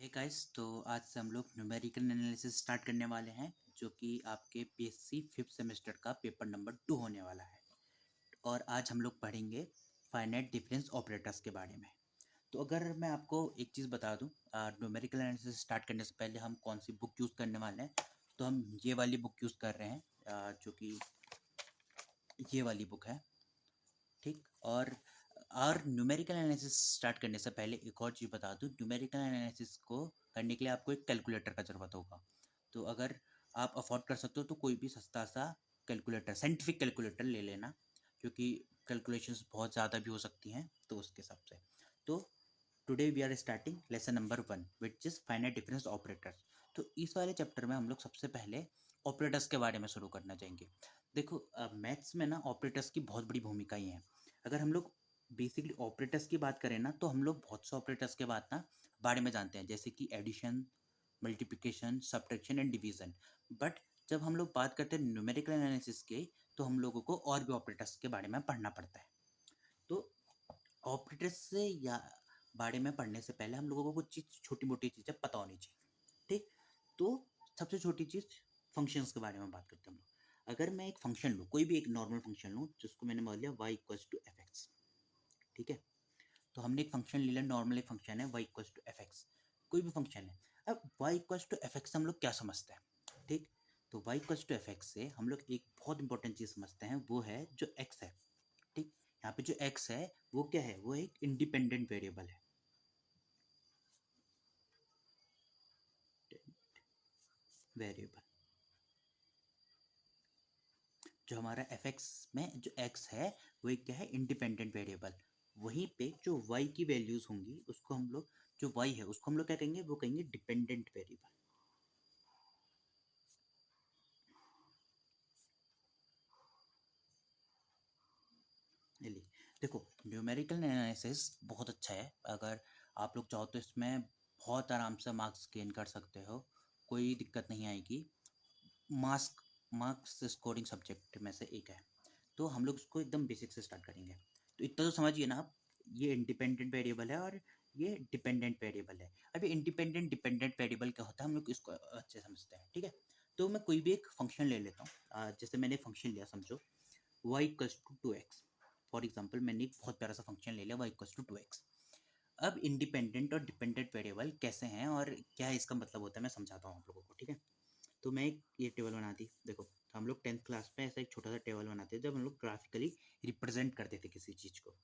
Hey guys, तो आज से हम लोग न्यूमेरिकल एनालिसिस स्टार्ट करने वाले हैं, जो कि आपके पीएससी फिफ्थ सेमेस्टर का पेपर नंबर 2 होने वाला है। और आज हम लोग पढ़ेंगे फाइनाइट डिफरेंस ऑपरेटर्स के बारे में। तो अगर मैं आपको एक चीज़ बता दूं, न्यूमेरिकल एनालिसिस स्टार्ट करने से पहले हम कौन सी बुक यूज़ करने वाले हैं, तो हम ये वाली बुक यूज़ कर रहे हैं, जो कि ये वाली बुक है। ठीक। और न्यूमेरिकल एनालिसिस स्टार्ट करने से पहले एक और चीज़ बता दूं, न्यूमेरिकल एनालिसिस को करने के लिए आपको एक कैलकुलेटर का ज़रूरत होगा। तो अगर आप अफोर्ड कर सकते हो तो कोई भी सस्ता सा कैलकुलेटर, साइंटिफिक कैलकुलेटर ले लेना, क्योंकि कैलकुलेशंस बहुत ज़्यादा भी हो सकती हैं, तो उसके हिसाब से। तो today we are starting lesson number 1 which is finite difference operators. तो इस वाले चैप्टर में हम लोग सबसे पहले ऑपरेटर्स के बारे में शुरू करना चाहेंगे। देखो, मैथ्स में ना ऑपरेटर्स की बहुत बड़ी भूमिकाएं हैं। अगर हम लोग बेसिकली ऑपरेटर्स की बात करें ना, तो हम लोग बहुत से ऑपरेटर्स के बारे में जानते हैं, जैसे कि addition, multiplication, subtraction and division. But जब हम लोग बात करते हैं न्यूमेरिकल एनालिसिस के, तो हम लोगों को और भी ऑपरेटर्स के बारे में पढ़ना पड़ता है। तो ऑपरेटर्स से या बारे में पढ़ने से पहले हम लोगों को कुछ चीज़, छोटी मोटी चीज़ें पता होनी चाहिए। ठीक। तो सबसे छोटी चीज़, फंक्शंस के बारे में बात करते हैं हम लोग। अगर मैं एक फंक्शन लूँ, कोई भी एक नॉर्मल फंक्शन लूँ, जिसको मैंने मान लिया y equals to F x. ठीक है। तो हमने एक फंक्शन ले लिया, नॉर्मल एक फंक्शन है y equals to F X, कोई भी फंक्शन है। अब y equals to F X हम लोग क्या समझते हैं? ठीक। तो y equals to F X से हम लोग एक बहुत इंपॉर्टेंट चीज़ समझते हैं, वो है जो x है। ठीक। यहाँ पे जो x है वो क्या है? वो एक इंडिपेंडेंट वेरिएबल है। वेरिएबल जो हमारा एफ एक्स में जो x है, वो एक क्या है? Independent variable. वहीं पे जो y की वैल्यूज होंगी, उसको हम लोग, जो y है उसको हम लोग क्या कहेंगे? वो कहेंगे डिपेंडेंट वेरिएबल। चलिए, देखो, न्यूमेरिकल एनालिसिस बहुत अच्छा है। अगर आप लोग चाहो तो इसमें बहुत आराम से मार्क्स गेन कर सकते हो, कोई दिक्कत नहीं आएगी। मास्क मार्क्स स्कोरिंग सब्जेक्ट में से एक है। तो हम लोग इसको एकदम बेसिक से स्टार्ट करेंगे। तो इतना तो समझिए ना आप, ये इंडिपेंडेंट वेरिएबल है और ये डिपेंडेंट वेरिएबल है। अब ये इंडिपेंडेंट डिपेंडेंट वेरिएबल क्या होता है, हम लोग इसको अच्छे समझते हैं। ठीक है। तो मैं कोई भी एक फंक्शन ले लेता हूँ, जैसे मैंने फंक्शन लिया, समझो y equals to 2x। For example, मैंने एक बहुत प्यारा सा फंक्शन ले लिया, y इक्वल्स टू 2x। अब इंडिपेंडेंट और डिपेंडेंट वेरिएबल कैसे हैं और क्या इसका मतलब होता है, मैं समझाता हूँ आप लोगों को। ठीक है। तो मैं एक ये टेबल बना दी। देखो, तो हम लोग 10th क्लास में ऐसा एक छोटा सा टेबल बनाते हैं, जब हम लोग ग्राफिकली रिप्रेजेंट करते थे किसी चीज़ को।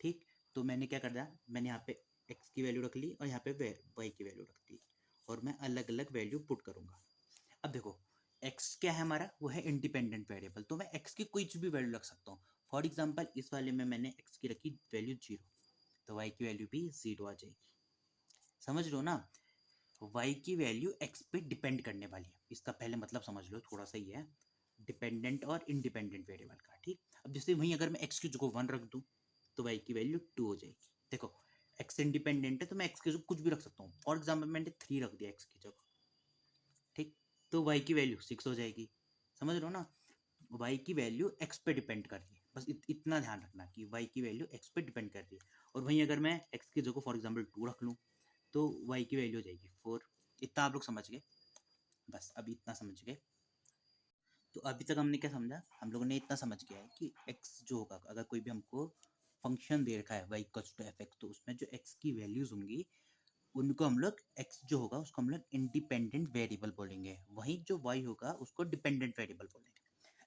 ठीक। तो मैंने क्या कर दिया, मैंने यहाँ पे x की वैल्यू रख ली और यहाँ पे y की वैल्यू रख दी, और मैं अलग अलग वैल्यू पुट करूँगा। अब देखो, x क्या है हमारा? वो है इंडिपेंडेंट वेरिएबल, तो मैं x की कोई भी वैल्यू रख सकता हूँ। फॉर एग्जाम्पल, इस वाले में मैंने x की रखी वैल्यू 0, तो y की वैल्यू भी 0 आ जाएगी। समझ लो ना, y की वैल्यू x पे डिपेंड करने वाली है। इसका पहले मतलब समझ लो, थोड़ा सा ही है, डिपेंडेंट और इंडिपेंडेंट वेरिएबल का। ठीक। अब जैसे वहीं अगर मैं x की जगह 1 रख दूं, तो y की वैल्यू 2 हो जाएगी। देखो, x इंडिपेंडेंट है तो मैं x की जगह कुछ भी रख सकता हूँ। फॉर एग्जाम्पल, मैंने 3 रख दिया x की जगह। ठीक। तो y की वैल्यू 6 हो जाएगी। समझ लो ना, y की वैल्यू x पे डिपेंड कर रही है। बस इतना ध्यान रखना कि y की वैल्यू x पे डिपेंड कर रही है। और वहीं अगर मैं x की जगह फॉर एग्जाम्पल 2 रख लूँ, तो y की वैल्यू हो जाएगी 4। इतना आप लोग समझ गए? बस अभी इतना समझ गए। तो अभी तक हमने क्या समझा? हम लोगों ने इतना समझ गया है कि x जो होगा, अगर कोई भी हमको फंक्शन दे रखा है y equals to F X, तो उसमें जो x की वैल्यूज होंगी, उनको हम लोग, x जो होगा उसको हम लोग इंडिपेंडेंट वेरिएबल बोलेंगे, वहीं जो y होगा उसको डिपेंडेंट वेरिएबल बोलेंगे।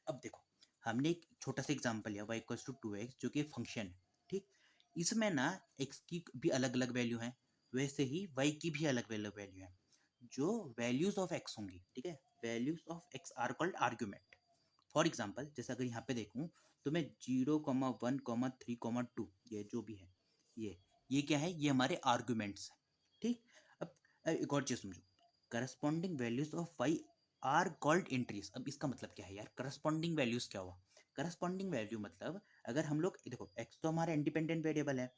अब देखो, हमने एक छोटा सा एग्जांपल लिया, y इक्वल्स टू 2x, जो कि फंक्शन है। ठीक। इसमें ना x की भी अलग अलग वैल्यू है, वैसे ही y की भी अलग अलग वैल्यू है। जो वैल्यूज ऑफ x होंगी, ठीक है, values of x are called argument. For example, जैसे अगर यहाँ पे देखूँ, तो मैं 0,1,3,2, ये जो भी है, ये क्या है? ये हमारे आर्ग्यूमेंट्स हैं। ठीक। अब एक और चीज़ समझो, corresponding values of Y are called entries. अब इसका मतलब क्या है यार? करस्पॉन्डिंग वैल्यूज क्या हुआ? करस्पॉन्डिंग वैल्यू मतलब, अगर हम लोग देखो, x तो हमारा इंडिपेंडेंट वेरिएबल है,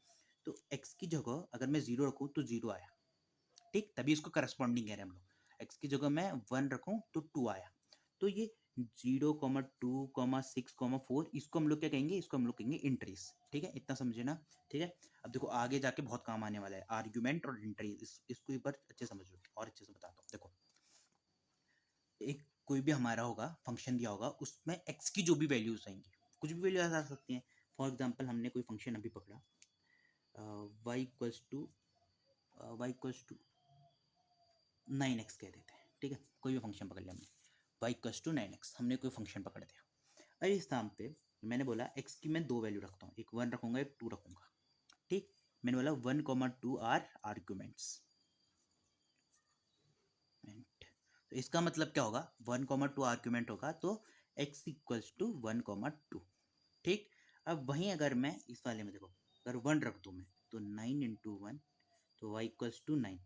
तो x की जगह अगर मैं 0 रखूँ तो 0 आया। ठीक। तभी इसको करस्पॉन्डिंग कह रहे हैं हम लोग। x की जगह मैं 1 रखूँ तो 2 आया। तो ये 0,2,6,4 इसको हम लोग क्या कहेंगे, इसको हम लोग कहेंगे इंट्रीज। ठीक है, इतना समझे ना। ठीक है, अब देखो आगे जाके बहुत काम आने वाला है आर्ग्यूमेंट और इंट्रीज, इसको एक बार अच्छे समझो और अच्छे से बताता हूँ। देखो एक कोई भी हमारा होगा फंक्शन दिया होगा, उसमें x की जो भी वैल्यूज आएंगी, कुछ भी वैल्यू आ सकती हैं। फॉर एग्जांपल हमने कोई फंक्शन अभी पकड़ा y इक्वल्स टू 9x कह देते हैं। ठीक है, कोई भी फंक्शन पकड़ लिया हमने, y इक्वल्स टू 9x, हमने कोई फंक्शन पकड़ दिया। और इस स्थान पे मैंने बोला x की मैं 2 वैल्यू रखता हूँ, एक 1 रखूंगा एक 2 रखूंगा। ठीक, मैंने बोला 1,2 आर आर्ग्यूमेंट्स। तो इसका मतलब क्या होगा, 1,2 आर्ग्यूमेंट होगा तो x इक्वल्स टू 1,2। ठीक, अब वहीं अगर मैं इस वाले में देखो अगर 1 रख दूँ मैं तो 9 इंटू 1 तो y इक्वल्स टू 9।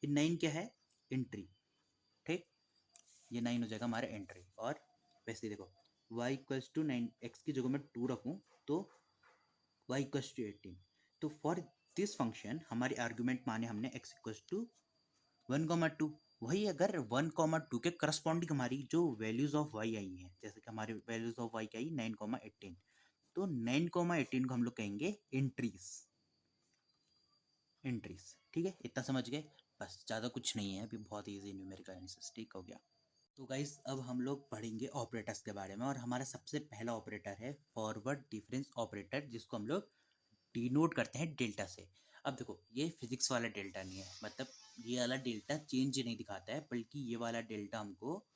ये 9 क्या है, एंट्री। ठीक, ये 9 हो जाएगा हमारा एंट्री। और वैसे ही देखो y इक्वल्स टू 9, x की जगह में 2 रखूँ तो y इक्वल्स टू 18। तो फॉर दिस फंक्शन हमारी आर्ग्यूमेंट माने हमने x इक्वल्स टू 1,2। वही अगर 1,2 के करस्पॉन्डिंग हमारी जो वैल्यूज ऑफ y आई हैं, जैसे कि हमारी वैल्यूज ऑफ y क्या आई 9,18, तो 9,18 को हम लोग कहेंगे एंट्रीज। एंट्रीज, ठीक है, इतना समझ गए। बस ज़्यादा कुछ नहीं है, अभी बहुत ईजी न्यूमेरिकल एनालिसिस। ठीक हो गया। तो गाइस अब हम लोग पढ़ेंगे ऑपरेटर्स के बारे में, और हमारा सबसे पहला ऑपरेटर है फॉरवर्ड डिफरेंस ऑपरेटर, जिसको हम लोग डिनोट करते हैं डेल्टा से। अब देखो ये फिजिक्स वाला डेल्टा नहीं है, मतलब ये वाला डेल्टा चेंज नहीं दिखाता है, बल्कि ये वाला डेल्टा हमको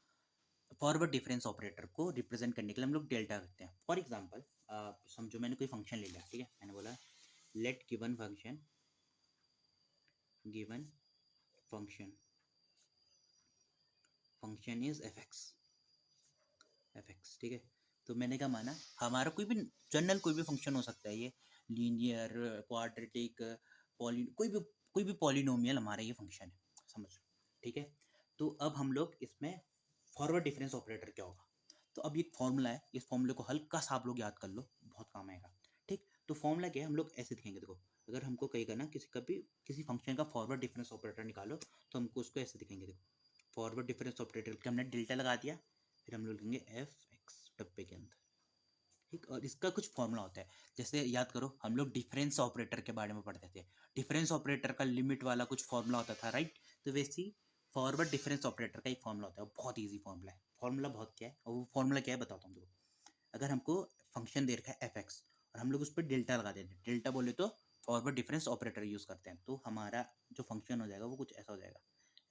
फॉरवर्ड डिफरेंस ऑपरेटर को रिप्रेजेंट करने के लिए हम लोग डेल्टा करते हैं। फॉर एग्जांपल समझो मैंने कोई फंक्शन ले लिया। ठीक है, मैंने बोला let given function is F x. ठीक है, तो मैंने क्या माना, हमारा कोई भी जनरल कोई भी फंक्शन हो सकता है, ये लीनियर, क्वाड्रेटिक, कोई भी पॉलिनोमियल हमारा ये फंक्शन है, समझ। ठीक है, तो अब हम लोग इसमें फॉरवर्ड डिफरेंस ऑपरेटर क्या होगा, तो अब ये फॉर्मूला है, इस फॉर्मूले को हल्का सा आप लोग याद कर लो, बहुत काम आएगा। ठीक, तो फॉर्मूला क्या है, हम लोग ऐसे दिखेंगे। देखो अगर हमको कहेगा ना किसी फंक्शन का फॉरवर्ड डिफरेंस ऑपरेटर निकालो, तो हमको उसको ऐसे दिखेंगे। देखो फॉरवर्ड डिफरेंस ऑपरेटर के हमने डेल्टा लगा दिया, फिर हम लोग लिखेंगे एफ एक्स डब्बे के अंदर। ठीक, और इसका कुछ फॉर्मूला होता है, जैसे याद करो हम लोग डिफरेंस ऑपरेटर के बारे में पढ़ते थे, डिफरेंस ऑपरेटर का लिमिट वाला कुछ फॉर्मूला होता था, राइट। तो वैसे ही फॉरवर्ड डिफरेंस ऑपरेटर का एक फॉर्मूला होता है, बहुत ईजी फॉर्मूला है। फॉर्मूला बहुत क्या है, और वो फॉर्मूला क्या है बताता हूँ। देखो अगर हमको फंक्शन दे रखा है एफ एक्स और हम लोग उस पर डेल्टा लगा देते हैं, डेल्टा बोले तो फॉरवर्ड डिफरेंस ऑपरेटर यूज करते हैं, तो हमारा जो फंक्शन हो जाएगा वो कुछ ऐसा हो जाएगा,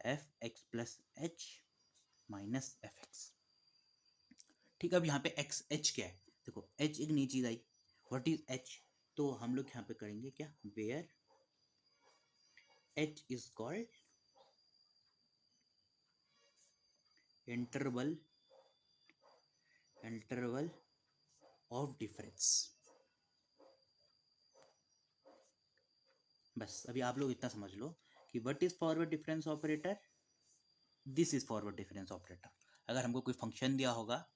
F x plus H minus F x. ठीक, अब यहाँ पे एक्स एच क्या है, देखो एच एक नई चीज आई, व्हाट इज एच, तो हम लोग यहाँ पे करेंगे क्या, where H is called interval of difference. बस अभी आप लोग इतना समझ लो कि what is forward difference operator, this is forward difference operator. अगर हमको कोई फंक्शन दिया होगा,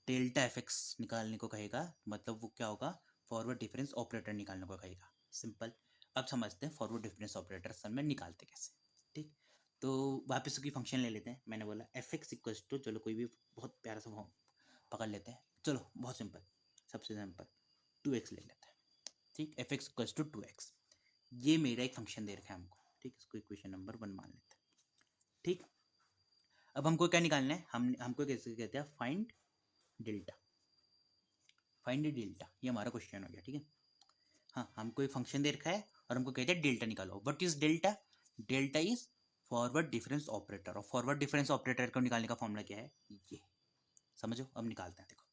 डेल्टा एफ एक्स निकालने को कहेगा, मतलब वो क्या होगा, फॉरवर्ड डिफरेंस ऑपरेटर निकालने को कहेगा। सिंपल। अब समझते हैं फॉरवर्ड डिफरेंस ऑपरेटर सन में निकालते कैसे। ठीक, तो वापस उसकी फंक्शन ले लेते हैं। मैंने बोला एफ एक्स इक्वल्स टू, चलो कोई भी बहुत प्यारा सा पकड़ लेते हैं, चलो बहुत सिंपल, सबसे सिंपल 2x ले लेते हैं। ठीक, F x equals to 2x, ये मेरा एक फंक्शन दे रखा है हमको। ठीक, इसको इक्वेशन नंबर 1 मान लेते हैं। ठीक, अब हमको क्या निकालना है, हमको कैसे कहते हैं, फाइंड डेल्टा। ये हमारा क्वेश्चन हो गया। ठीक है, हाँ हमको एक फंक्शन दे रखा है और हमको कहते हैं डेल्टा निकालो। What is delta, delta is forward difference operator, और फॉरवर्ड डिफरेंस ऑपरेटर को निकालने का फॉर्मूला क्या है, ये समझो। अब निकालते हैं। देखो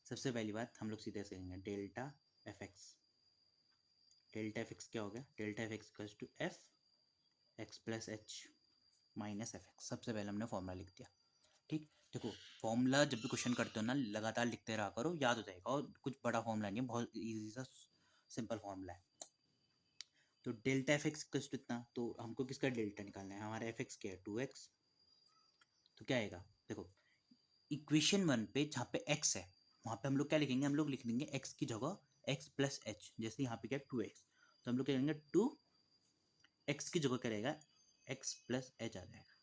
सबसे पहली बात हम लोग सीधे से करेंगे, डेल्टा एफ एक्स क्या हो गया, delta F x equals to F x plus H minus F X. सबसे पहले हमने फॉर्मूला लिख दिया। ठीक, देखो फॉर्मूला जब भी क्वेश्चन करते हो ना, लगातार लिखते रहा करो, याद हो जाएगा, और कुछ बड़ा फॉर्मूला नहीं है, बहुत ईजी सा सिंपल फॉर्मूला है। तो delta F x equals to इतना, तो हमको किसका डेल्टा निकालना है, हमारा एफ एक्स क्या है 2x, तो क्या आएगा, देखो इक्वेशन 1 पे जहाँ पे x है वहाँ पे हम लोग क्या लिखेंगे, हम लोग लिख देंगे x की जगह x प्लस एच, जैसे यहाँ पे क्या है 2x, तो हम लोग क्या करेंगे 2x की जगह क्या रहेगा, x प्लस एच आ जाएगा।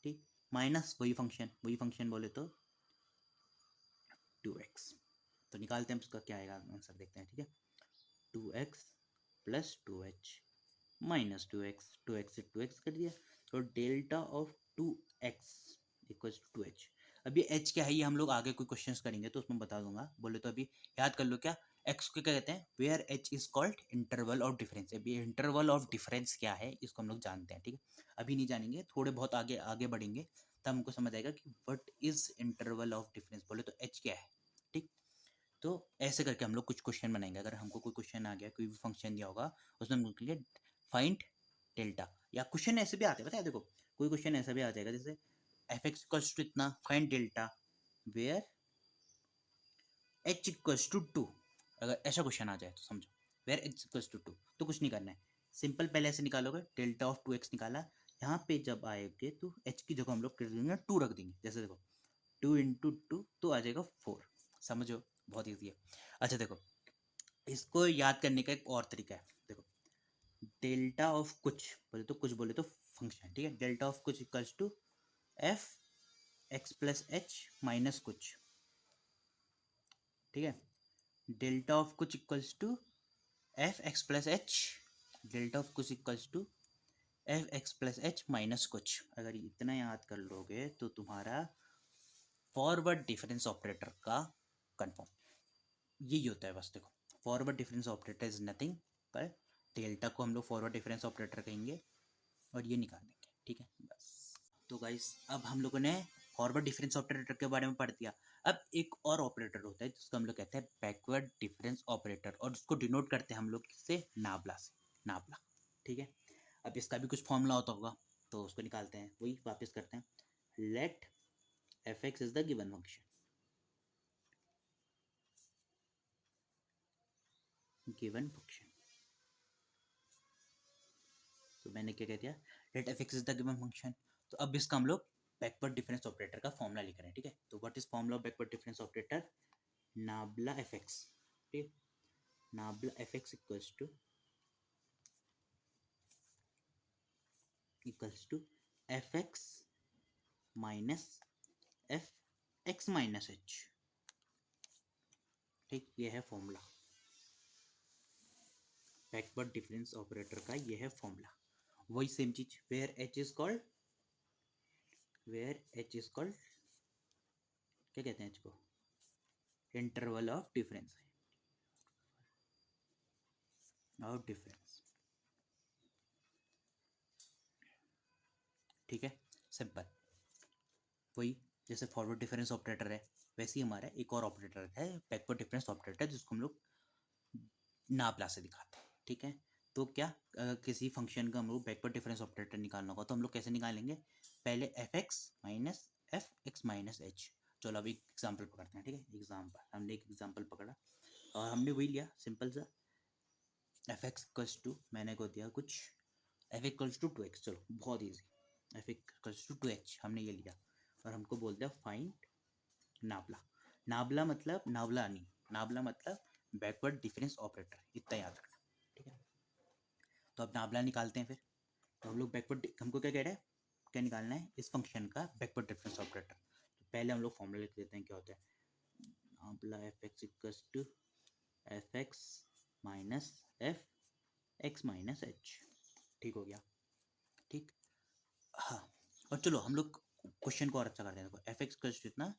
ठीक, माइनस वही फंक्शन बोले तो 2x। तो निकालते हैं उसका क्या आएगा आंसर, देखते हैं। ठीक है, 2x plus 2h minus 2x, 2x से 2x कर दिया, तो delta of 2x equals to 2h। अभी h क्या है ये हम लोग आगे कोई क्वेश्चंस करेंगे तो उसमें बता दूंगा, बोले तो अभी याद कर लो क्या x को क्या कहते हैं, where h is called interval of difference. अभी इंटरवल ऑफ डिफरेंस क्या है इसको हम लोग जानते हैं। ठीक है, अभी नहीं जानेंगे, थोड़े बहुत आगे आगे बढ़ेंगे तब हमको समझ आएगा कि what is interval of difference, बोले तो h क्या है। ठीक, तो ऐसे करके हम लोग कुछ क्वेश्चन बनाएंगे। अगर हमको कोई क्वेश्चन आ गया, कोई भी फंक्शन दिया होगा उसमें हम लोग के लिए फाइंड डेल्टा, या क्वेश्चन ऐसे भी आते हैं, पता है देखो कोई क्वेश्चन ऐसा भी आ जाएगा जैसे एफ एक्स इक्वल्स टू इतना, find delta where H equals to 2। अगर ऐसा क्वेश्चन आ जाए तो समझो वेयर एच इक्वल्स टू 2, तो कुछ नहीं करना है, सिंपल पहले ऐसे निकालोगे, डेल्टा ऑफ 2x निकाला, यहाँ पे जब आएगे तो h की जगह हम लोग कर देंगे 2 रख देंगे। जैसे देखो 2 इंटू 2 तो आ जाएगा 4, समझो बहुत ईजी है। अच्छा देखो, इसको याद करने का एक और तरीका है, देखो डेल्टा ऑफ कुछ बोले तो फंक्शन। ठीक है, डेल्टा ऑफ कुछ equals to F x plus H minus कुछ। ठीक है, डेल्टा ऑफ कुछ equals to F x plus h, delta of कुछ equals to F x plus H minus कुछ। अगर इतना याद कर लोगे तो तुम्हारा फॉरवर्ड डिफरेंस ऑपरेटर का कंफर्म यही होता है। बस देखो, forward difference operator is nothing पर डेल्टा को हम लोग फॉरवर्ड डिफरेंस ऑपरेटर कहेंगे और ये निकाल देंगे। ठीक है, बस। तो गाइस अब हम लोगों ने फॉरवर्ड डिफरेंस ऑपरेटर के बारे में पढ़ दिया। अब एक और ऑपरेटर होता है जिसको हम लोग कहते हैं बैकवर्ड डिफरेंस ऑपरेटर, और उसको डिनोट करते हैं हम लोग किससे, नाबला से, नाबला। ठीक है, अब इसका भी कुछ फॉर्मूला होता होगा तो उसको निकालते हैं, वही वापस करते हैं। Let f x is the given function, given function, तो मैंने क्या कह दिया, let f x is the given function. तो अब इसका हम लोग बैकवर्ड डिफरेंस ऑपरेटर का फॉर्मूला लिख रहे हैं। ठीक है, तो what is formula of backward difference operator, nabla f x. ठीक, nabla f x equals to F x minus F x minus h. ठीक, ये है फॉर्मूला बैकवर्ड डिफरेंस ऑपरेटर का, ये है फॉर्मूला। वही सेम चीज, वेयर एच इज कॉल्ड क्या कहते हैं इसको, इंटरवल ऑफ डिफरेंस, ठीक है, सिंपल। वही जैसे फॉरवर्ड डिफरेंस ऑपरेटर है वैसे ही हमारा एक और ऑपरेटर है बैकवर्ड डिफरेंस ऑपरेटर, जिसको हम लोग नाबला से दिखाते हैं। ठीक है, तो क्या किसी फंक्शन का हम लोग बैकवर्ड डिफरेंस ऑपरेटर निकालना होगा तो हम लोग कैसे निकालेंगे, पहले F x minus F x minus H. चलो अभी एग्जाम्पल पकड़ते हैं। ठीक है, एग्जाम्पल, हमने एक एग्जाम्पल पकड़ा और हमने वही लिया सिंपल सा, एफ एक्स इक्वल्स टू, मैंने को दिया कुछ एफ इक्वल्स टू 2x, चलो बहुत easy, F equals to 2h हमने ये लिया और हमको बोल दिया फाइंड नाबला। नाबला मतलब नाबला नहीं, नाबला मतलब बैकवर्ड डिफरेंस ऑपरेटर, इतना याद रखना। ठीक है, तो अब नाबला निकालते हैं फिर। तो हम लोग बैकवर्ड, हमको क्या कह रहा है, क्या निकालना है, इस फंक्शन का बैकवर्ड डिफरेंस ऑपरेटर। तो पहले हम लोग फॉर्मूला लिख देते हैं, क्या होता है, nabla f x equals to F x minus F x minus h. ठीक हो गया। ठीक, हाँ, और चलो हम लोग क्वेश्चन को और अच्छा करते हैं। देखो एफ एक्स इक्वल्स टू इतना,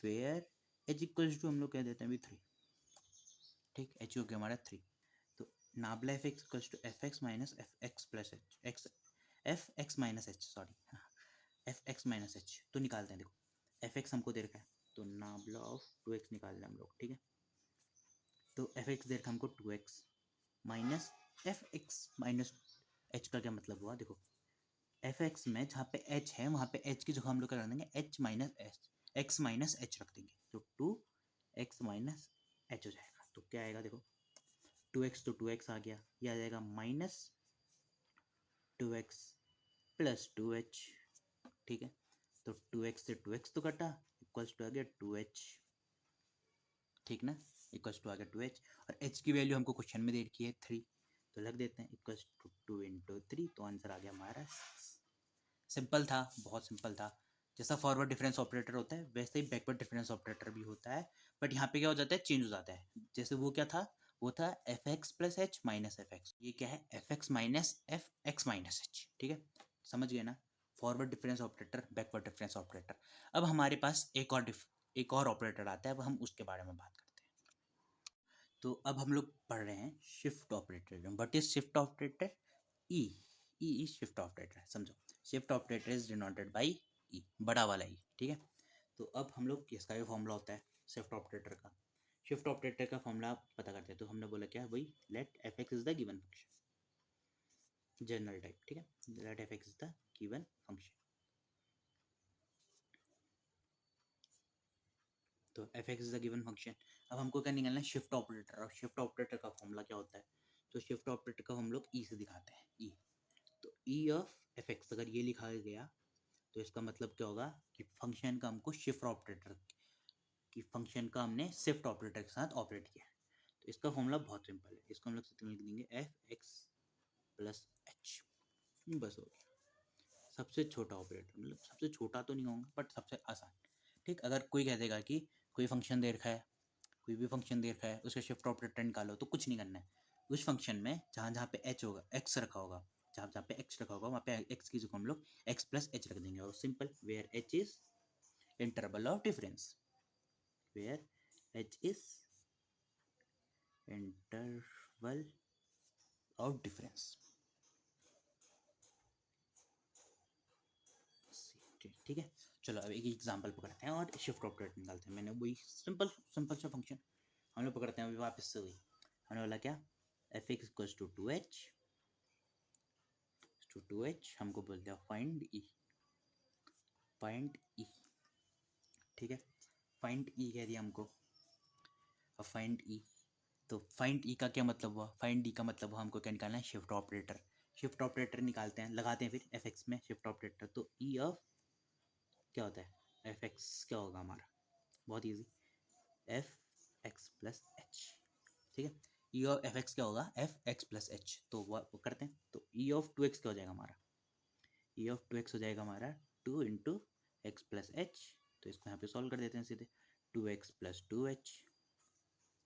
वेयर एच इक्वल्स टू हम लोग कह देते हैं अभी 3। ठीक, एच हो गया हमारा 3, तो nabla f x equals to F x minus F x plus h, x f x minus h, sorry f x minus h. तो निकालते हैं, देखो एफ एक्स हमको दे रखा है तो नाबला ऑफ 2x निकाल लें हम लोग। ठीक है, तो एफ एक्स दे रखा हमको 2x minus F x minus H का क्या मतलब हुआ, देखो एफ एक्स में जहाँ पे एच है वहाँ पे एच की जगह हम लोग क्या कर देंगे, H minus H, x minus H रख देंगे, तो 2x माइनस एच हो जाएगा। तो क्या आएगा, देखो 2x तो 2x आ गया, ये आ जाएगा माइनस 2x प्लस 2h। ठीक है, तो 2x से 2x तो कटा, इक्वल्स टू आ गया 2h। ठीक ना, इक्वल्स टू आ गया 2h, और h की वैल्यू हमको क्वेश्चन में दे रखी है 3, तो लग देते हैं इक्वल्स टू 2 इंटू 3, तो आंसर आ गया हमारा 6। सिंपल था, बहुत सिंपल था। जैसा फॉरवर्ड डिफरेंस ऑपरेटर होता है वैसे ही बैकवर्ड डिफरेंस ऑपरेटर भी होता है, बट यहाँ पे क्या हो जाता है, चेंज हो जाता है। जैसे वो क्या था, वो था F x plus H minus F x, ये क्या है, F x minus F x minus h. ठीक है, समझ गए ना, forward difference operator, backward difference operator. अब हमारे पास एक और ऑपरेटर आता है, अब हम उसके बारे में बात करते हैं। तो अब हम लोग पढ़ रहे हैं shift operator. What is shift operator? E is shift operator, समझो। Shift operator is denoted by E, बड़ा वाला ई। ठीक है, तो अब हम लोग इसका भी फॉर्मूला होता है शिफ्ट ऑपरेटर का। शिफ्ट ऑपरेटर का फॉर्मूला पता करते हैं, तो हमने बोला क्या, वही let f x is the given function, general type. ठीक है, let f x is the given function. तो f x is the given function. अब हमको क्या निकालना है, शिफ्ट ऑपरेटर। और शिफ्ट ऑपरेटर का फॉर्मूला क्या होता है, तो शिफ्ट ऑपरेटर का हम लोग ई से दिखाते हैं, ई। तो ई ऑफ एफ एक्स अगर ये लिखा गया तो इसका मतलब क्या होगा कि फंक्शन का हमको शिफ्ट ऑपरेटर की फंक्शन का हमने शिफ्ट ऑपरेटर के साथ ऑपरेट किया। तो इसका फॉर्मूला बहुत सिंपल है, इसको हम लोग सिंपल लिख देंगे एफ एक्स प्लस एच, बस हो गया। सबसे छोटा ऑपरेटर, मतलब सबसे छोटा तो नहीं होगा बट सबसे आसान। ठीक, अगर कोई कह देगा कि कोई फंक्शन दे रखा है, कोई भी फंक्शन दे रखा है, उसका शिफ्ट ऑपरेटर निकालो, तो कुछ नहीं करना है। उस फंक्शन में जहाँ जहाँ पे एच होगा, एक्स रखा होगा, जहाँ जहाँ पे एक्स रखा होगा वहाँ पे एक्स की जगह हम लोग एक्स प्लस एच रख देंगे। और simple, where H is interval of difference, where h is interval of difference। ठीक है, चलो अब एक एग्जांपल पकड़ते हैं और शिफ्ट ऑपरेटर निकालते हैं। मैंने वही सिंपल सिंपल सा फंक्शन हम लोग पकड़ते हैं अभी वापस से। वही हमने बोला क्या, F x equals to two H, हमको बोलते हैं फाइंड ई, फाइंड ई। ठीक है, फाइंड ई कह दिया हमको। अब फाइंड ई, तो फाइंड ई का क्या मतलब हुआ, फाइंड ई का मतलब हुआ हमको क्या निकालना है, शिफ्ट ऑपरेटर। शिफ्ट ऑपरेटर निकालते हैं, लगाते हैं फिर एफ एक्स में शिफ्ट ऑपरेटर। तो ई ऑफ क्या होता है, एफ एक्स क्या होगा हमारा, बहुत easy, F x plus H. ठीक है, ई ऑफ एफ एक्स क्या होगा, एफ एक्स प्लस एच। तो वो करते हैं, तो ई ऑफ टू एक्स क्या हो जाएगा हमारा, ई ऑफ टू एक्स हो जाएगा हमारा two into X plus H. तो इसको यहाँ पे सॉल्व कर देते हैं सीधे, two X plus two H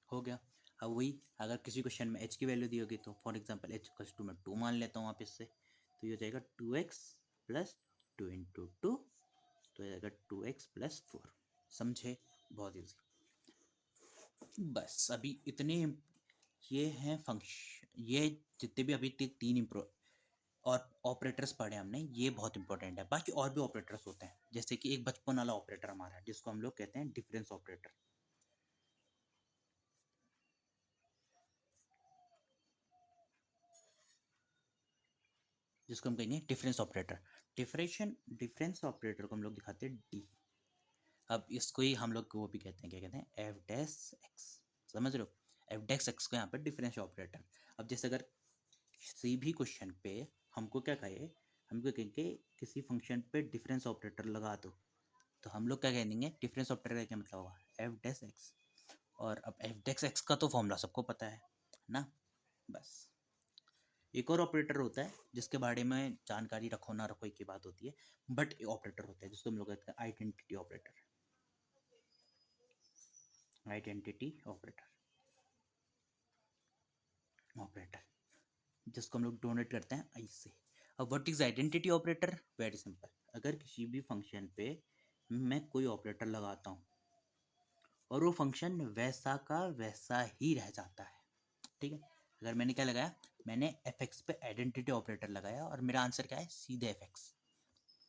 हो गया। अब वही, अगर किसी क्वेश्चन में h की वैल्यू दी होगी तो for example h equals to मैं 2 मान लेता हूँ वापस से, तो ये हो जाएगा 2x प्लस 2 इंटू टू, तो हो जाएगा 2x प्लस 4। समझे, बहुत ईजी। बस अभी इतने ये हैं फंक्शन, ये जितने भी अभी तीन और ऑपरेटर्स पढ़े हमने, ये बहुत इंपॉर्टेंट है। बाकी और भी ऑपरेटर्स होते हैं, जैसे कि एक बचपन वाला ऑपरेटर हमारा है जिसको हम लोग कहते हैं डिफरेंस ऑपरेटर। जिसको हम कहेंगे डिफरेंस ऑपरेटर। डिफरेंस ऑपरेटर को हम लोग दिखाते हैं डी। अब इसको ही हम लोग वो भी कहते हैं, क्या कहते हैं, एफ डैश एक्स। समझ रहे हो, एफ डैश एक्स को यहाँ पर डिफरेंस ऑपरेटर। अब जैसे अगर किसी भी क्वेश्चन पे हमको क्या कहे, हमको कहेंगे किसी फंक्शन पे डिफरेंस ऑपरेटर लगा दो, तो हम लोग क्या कह देंगे, डिफरेंस ऑपरेटर का क्या मतलब होगा, एफ डैश एक्स। और अब एफ डैश एक्स का तो फॉर्मूला सबको पता है ना। बस एक और ऑपरेटर होता है जिसके बारे में जानकारी रखो ना रखो एक ही बात होती है, बट ऑपरेटर होता है जिसको हम लोग कहते हैं आइडेंटिटी ऑपरेटर। आइडेंटिटी ऑपरेटर जिसको हम लोग डोनेट करते हैं आई से। अब what is identity operator, very simple. अगर किसी भी फंक्शन पे मैं कोई ऑपरेटर लगाता हूँ और वो फंक्शन वैसा का वैसा ही रह जाता है, ठीक है। अगर मैंने क्या लगाया, मैंने एफ एक्स पे आइडेंटिटी ऑपरेटर लगाया और मेरा आंसर क्या है, सीधे एफ एक्स,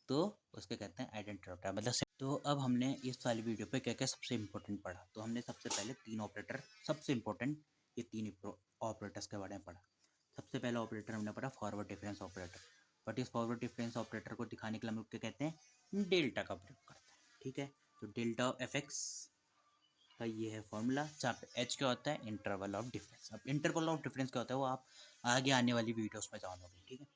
तो उसके कहते हैं आइडेंटिटी ऑपरेटर, मतलब तो अब हमने इस वाली वीडियो पे क्या क्या सबसे इंपॉर्टेंट पढ़ा। तो हमने सबसे पहले तीन ऑपरेटर, सबसे इंपॉर्टेंट ये तीन ऑपरेटर्स के बारे में पढ़ा। सबसे पहला ऑपरेटर हमने पढ़ा फॉरवर्ड डिफरेंस ऑपरेटर। बट इस फॉरवर्ड डिफरेंस ऑपरेटर को दिखाने के लिए हम लोग क्या कहते हैं, डेल्टा का प्रयोग करते हैं। ठीक है, तो डेल्टा ऑफ एफ एक्स का ये है फॉर्मूला, जहाँ पे एच क्या होता है, इंटरवल ऑफ डिफरेंस। अब इंटरवल ऑफ डिफरेंस क्या होता है वो आप आगे आने वाली वीडियोस में जानोगे, ठीक है।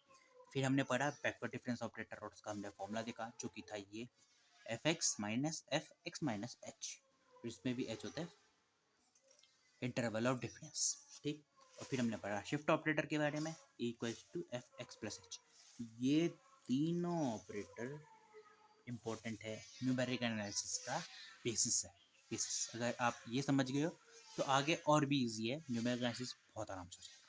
फिर हमने पढ़ा बैकवर्ड डिफरेंस ऑपरेटर और उसका हमने फॉर्मूला देखा जो कि था ये F x minus F x minus H, इसमें भी एच होता है इंटरवल ऑफ डिफरेंस, ठीक। और फिर हमने पढ़ा शिफ्ट ऑपरेटर के बारे में, equals to F x plus H. ये तीनों ऑपरेटर इम्पोर्टेंट है, न्यूमेरिकल एनालिसिस का बेसिस है। बेसिस अगर आप ये समझ गए हो तो आगे और भी ईजी है, न्यूमेरिकल एनालिसिस बहुत आराम से हो जाएगा।